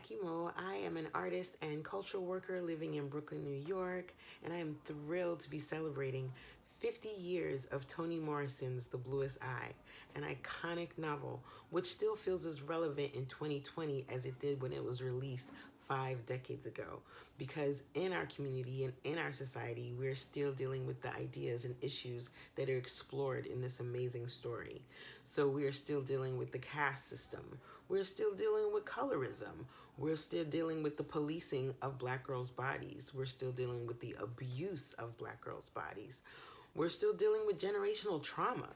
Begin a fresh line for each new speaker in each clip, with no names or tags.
Jackie Mo. I am an artist and cultural worker living in Brooklyn, New York, and I am thrilled to be celebrating 50 years of Toni Morrison's The Bluest Eye, an iconic novel which still feels as relevant in 2020 as it did when it was released 5 decades ago. Because in our community and in our society, we're still dealing with the ideas and issues that are explored in this amazing story. So we're still dealing with the caste system. We're still dealing with colorism. We're still dealing with the policing of Black girls' bodies. We're still dealing with the abuse of Black girls' bodies. We're still dealing with generational trauma.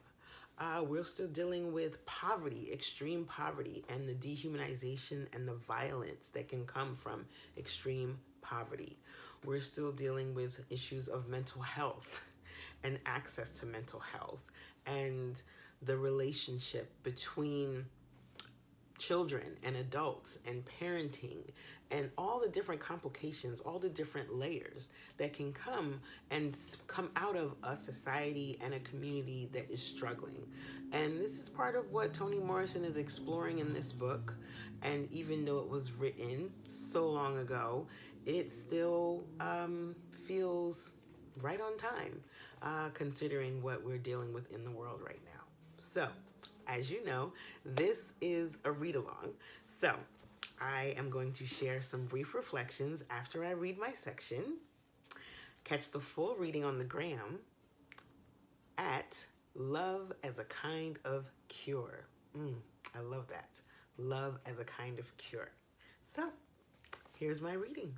We're still dealing with poverty, extreme poverty, and the dehumanization and the violence that can come from extreme poverty. We're still dealing with issues of mental health and access to mental health and the relationship between children and adults and parenting and all the different complications, all the different layers that can come out of a society and a community that is struggling. And this is part of what Toni Morrison is exploring in this book. And even though it was written so long ago, it still feels right on time, considering what we're dealing with in the world right now. So, as you know, this is a read-along. So I am going to share some brief reflections after I read my section. Catch the full reading on the gram at Love as a Kind of Cure. I love that. Love as a kind of cure. So here's my reading.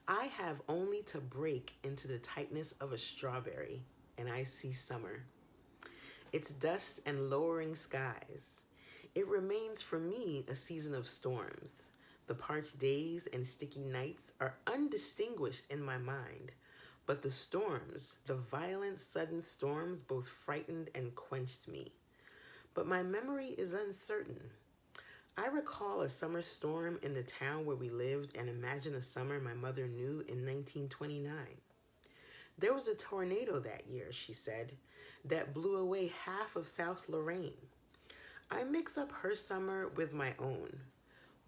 I have only to break into the tightness of a strawberry, and I see summer. Its dust and lowering skies. It remains for me a season of storms. The parched days and sticky nights are undistinguished in my mind, but the storms, the violent sudden storms, both frightened and quenched me. But my memory is uncertain. I recall a summer storm in the town where we lived and imagine a summer my mother knew in 1929. There was a tornado that year, she said, that blew away half of South Lorraine. I mix up her summer with my own.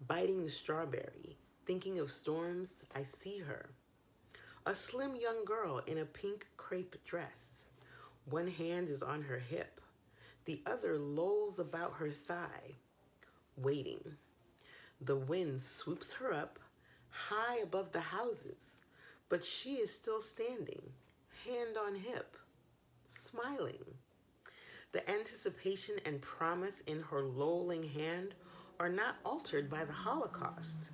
Biting the strawberry, thinking of storms, I see her. A slim young girl in a pink crepe dress. One hand is on her hip. The other lolls about her thigh, waiting. The wind swoops her up, high above the houses, but she is still standing, hand on hip, smiling. The anticipation and promise in her lolling hand are not altered by the Holocaust.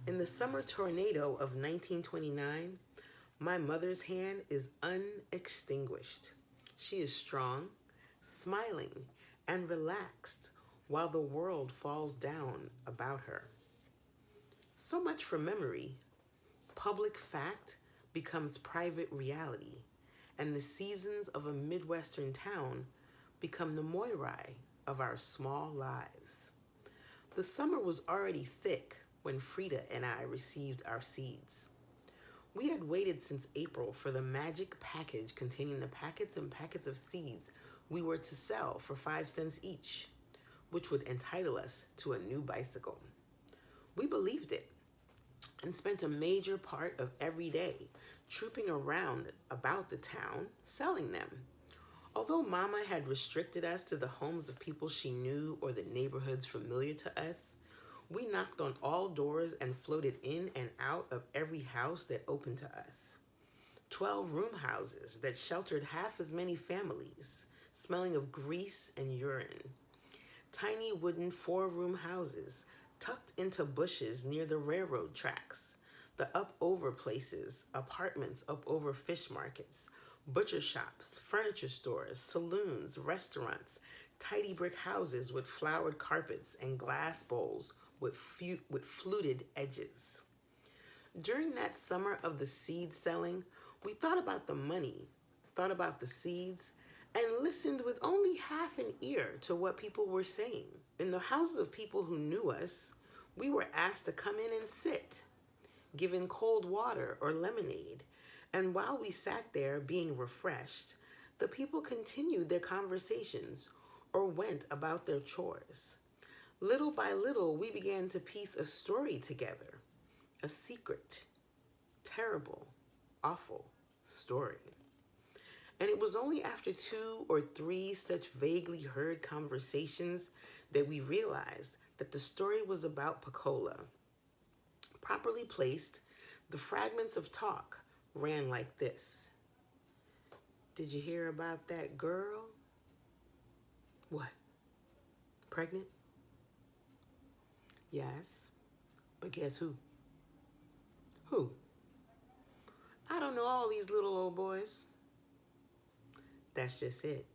In the summer tornado of 1929, my mother's hand is unextinguished. She is strong, smiling, and relaxed while the world falls down about her. So much for memory. Public fact becomes private reality, and the seasons of a Midwestern town become the moirai of our small lives. The summer was already thick when Frida and I received our seeds. We had waited since April for the magic package containing the packets and packets of seeds we were to sell for 5 cents each, which would entitle us to a new bicycle. We believed it and spent a major part of every day trooping around about the town selling them. Although Mama had restricted us to the homes of people she knew or the neighborhoods familiar to us, we knocked on all doors and floated in and out of every house that opened to us. 12 room houses that sheltered half as many families, smelling of grease and urine. Tiny wooden 4-room houses tucked into bushes near the railroad tracks. The up-over places, apartments up over fish markets, butcher shops, furniture stores, saloons, restaurants, tidy brick houses with flowered carpets and glass bowls with fluted edges. During that summer of the seed selling, we thought about the money, thought about the seeds, and listened with only half an ear to what people were saying. In the houses of people who knew us, we were asked to come in and sit, given cold water or lemonade, and while we sat there being refreshed, the people continued their conversations or went about their chores. Little by little, we began to piece a story together, a secret, terrible, awful story. And it was only after 2 or 3 such vaguely heard conversations that we realized that the story was about Pecola. Properly placed, the fragments of talk ran like this. Did you hear about that girl? What? Pregnant? Yes. But guess who? Who? I don't know all these little old boys. That's just it.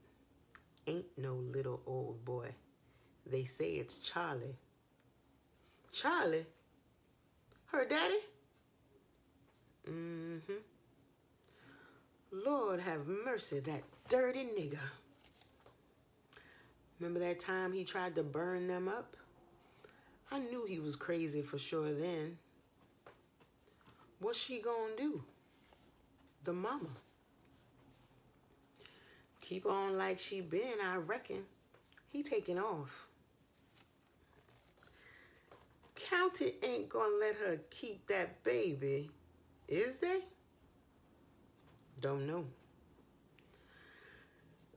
Ain't no little old boy. They say it's Charlie. Charlie? Her daddy? Mm-hmm. Lord have mercy, that dirty nigger. Remember that time he tried to burn them up? I knew he was crazy for sure then. What's she gonna do? The mama. Keep on like she been, I reckon. He taking off. County ain't gonna let her keep that baby, is they? Don't know.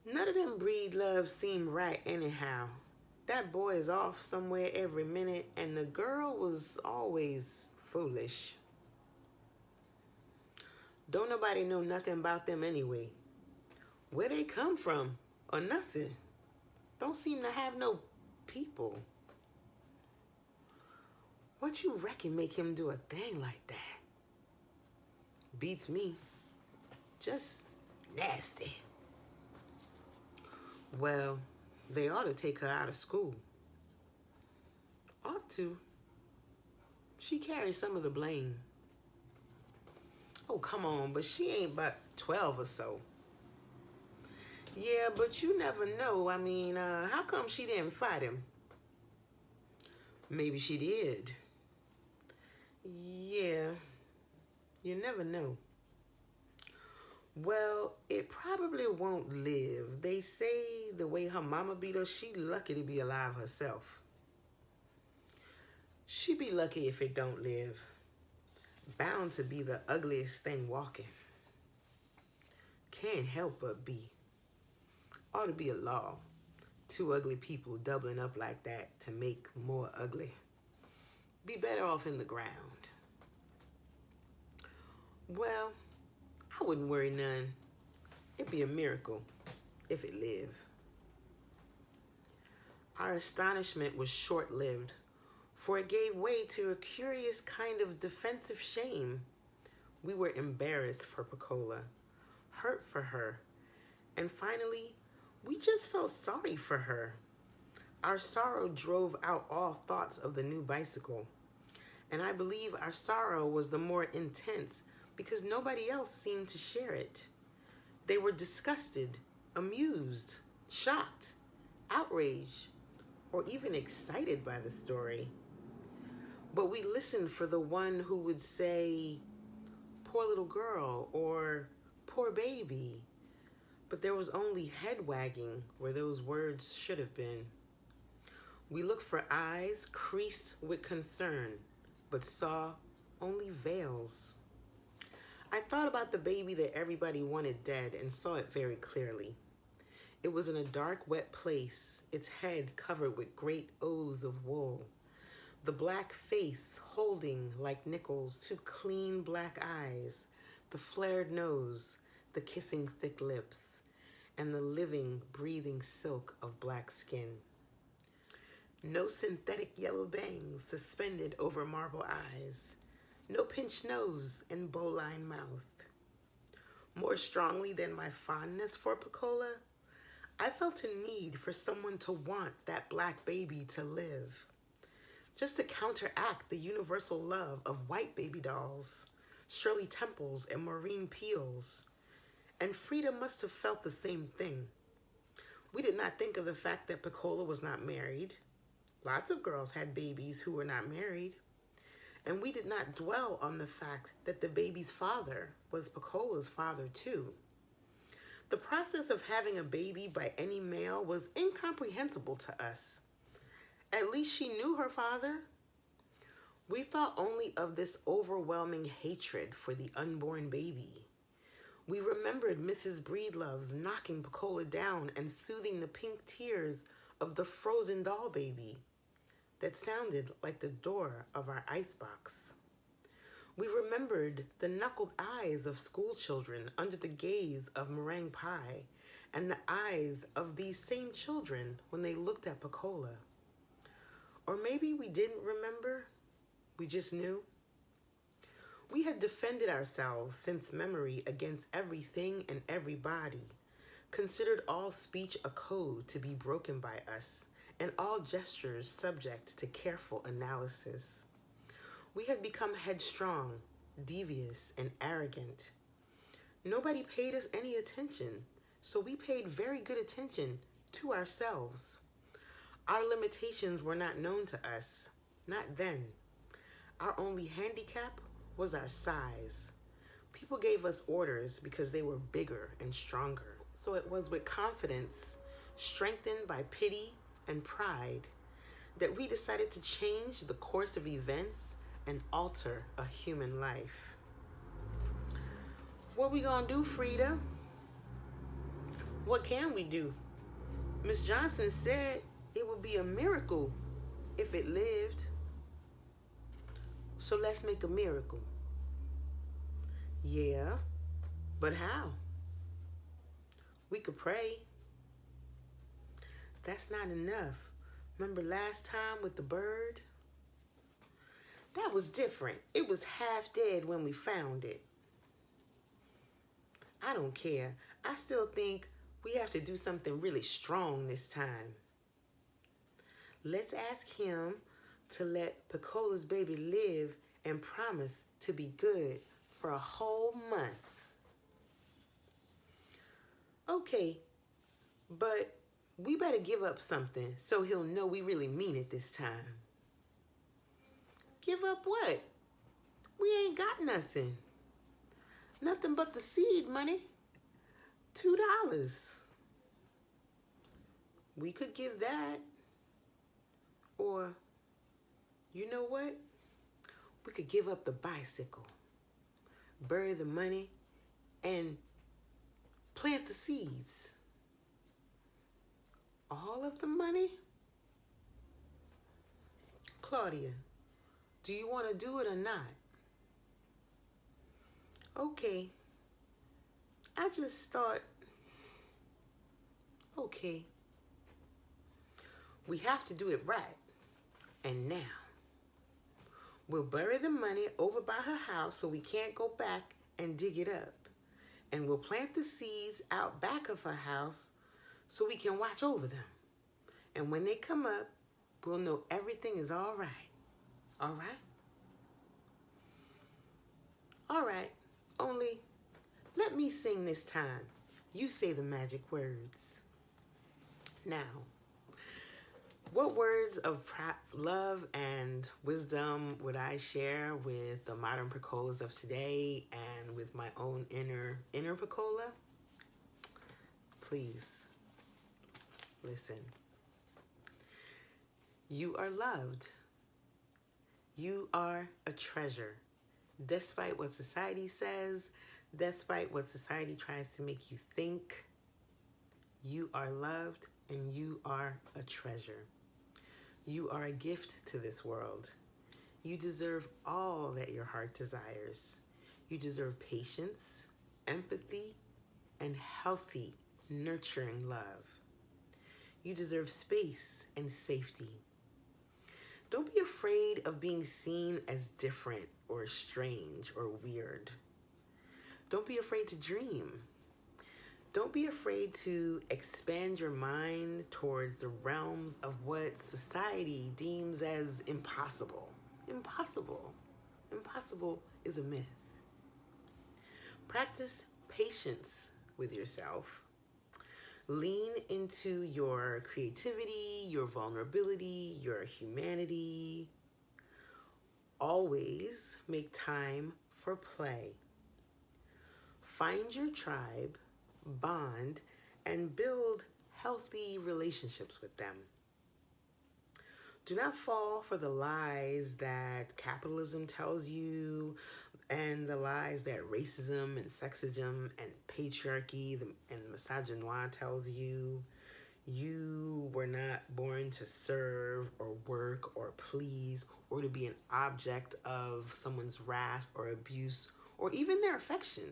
None of them breed loves seem right anyhow. That boy is off somewhere every minute, and the girl was always foolish. Don't nobody know nothing about them anyway. Where they come from or nothing. Don't seem to have no people. What you reckon make him do a thing like that? Beats me. Just nasty. Well, they ought to take her out of school. Ought to. She carries some of the blame. Oh, come on, but she ain't but 12 or so. Yeah, but you never know. I mean, how come she didn't fight him? Maybe she did. Yeah, you never know. Well, it probably won't live. They say the way her mama beat her, she lucky to be alive herself. She be lucky if it don't live. Bound to be the ugliest thing walking. Can't help but be. Ought to be a law. 2 ugly people doubling up like that to make more ugly. Be better off in the ground. Well, I wouldn't worry none. It'd be a miracle if it lived. Our astonishment was short-lived, for it gave way to a curious kind of defensive shame. We were embarrassed for Pecola, hurt for her, and finally, we just felt sorry for her. Our sorrow drove out all thoughts of the new bicycle, and I believe our sorrow was the more intense because nobody else seemed to share it. They were disgusted, amused, shocked, outraged, or even excited by the story. But we listened for the one who would say, poor little girl, or poor baby. But there was only head wagging where those words should have been. We looked for eyes creased with concern, but saw only veils. I thought about the baby that everybody wanted dead and saw it very clearly. It was in a dark, wet place, its head covered with great O's of wool. The black face holding, like nickels, 2 clean black eyes, the flared nose, the kissing thick lips, and the living, breathing silk of black skin. No synthetic yellow bangs suspended over marble eyes. No pinched nose and bowline mouth. More strongly than my fondness for Pecola, I felt a need for someone to want that black baby to live. Just to counteract the universal love of white baby dolls, Shirley Temples and Maureen Peels. And Frida must have felt the same thing. We did not think of the fact that Pecola was not married. Lots of girls had babies who were not married. And we did not dwell on the fact that the baby's father was Pecola's father too. The process of having a baby by any male was incomprehensible to us. At least she knew her father. We thought only of this overwhelming hatred for the unborn baby. We remembered Mrs. Breedlove's knocking Pecola down and soothing the pink tears of the frozen doll baby that sounded like the door of our icebox. We remembered the knuckled eyes of school children under the gaze of meringue pie and the eyes of these same children when they looked at Pecola. Or maybe we didn't remember, we just knew. We had defended ourselves since memory against everything and everybody, considered all speech a code to be broken by us, and all gestures subject to careful analysis. We had become headstrong, devious, and arrogant. Nobody paid us any attention, so we paid very good attention to ourselves. Our limitations were not known to us, not then. Our only handicap was our size. People gave us orders because they were bigger and stronger. So it was with confidence, strengthened by pity and pride, that we decided to change the course of events and alter a human life. What we gonna do, Frida? What can we do? Miss Johnson said it would be a miracle if it lived. So let's make a miracle. Yeah, but how? We could pray. That's not enough. Remember last time with the bird? That was different. It was half dead when we found it. I don't care. I still think we have to do something really strong this time. Let's ask him to let Pecola's baby live and promise to be good for a whole month. Okay, but we better give up something so he'll know we really mean it this time. Give up what? We ain't got nothing. Nothing but the seed money. $2. We could give that. Or, you know what? We could give up the bicycle, bury the money, and plant the seeds. All of the money? Claudia, do you want to do it or not? Okay. I just thought, okay. We have to do it right. And now, we'll bury the money over by her house so we can't go back and dig it up. And we'll plant the seeds out back of her house so we can watch over them. And when they come up, we'll know everything is all right. All right? All right. Only, let me sing this time. You say the magic words. Now, what words of love and wisdom would I share with the modern Pecolas of today and with my own inner Pecola? Please, listen. You are loved. You are a treasure. Despite what society says, despite what society tries to make you think, you are loved and you are a treasure. You are a gift to this world. You deserve all that your heart desires. You deserve patience, empathy, and healthy, nurturing love. You deserve space and safety. Don't be afraid of being seen as different or strange or weird. Don't be afraid to dream. Don't be afraid to expand your mind towards the realms of what society deems as impossible. Impossible. Impossible is a myth. Practice patience with yourself. Lean into your creativity, your vulnerability, your humanity. Always make time for play. Find your tribe, bond, and build healthy relationships with them. Do not fall for the lies that capitalism tells you, and the lies that racism and sexism and patriarchy and misogynoir tells you. You were not born to serve or work or please or to be an object of someone's wrath or abuse or even their affection.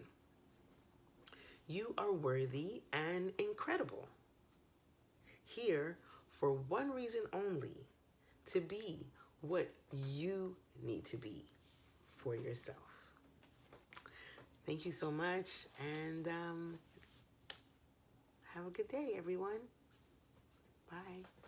You are worthy and incredible. Here for one reason only, to be what you need to be for yourself. Thank you so much, and have a good day, everyone. Bye.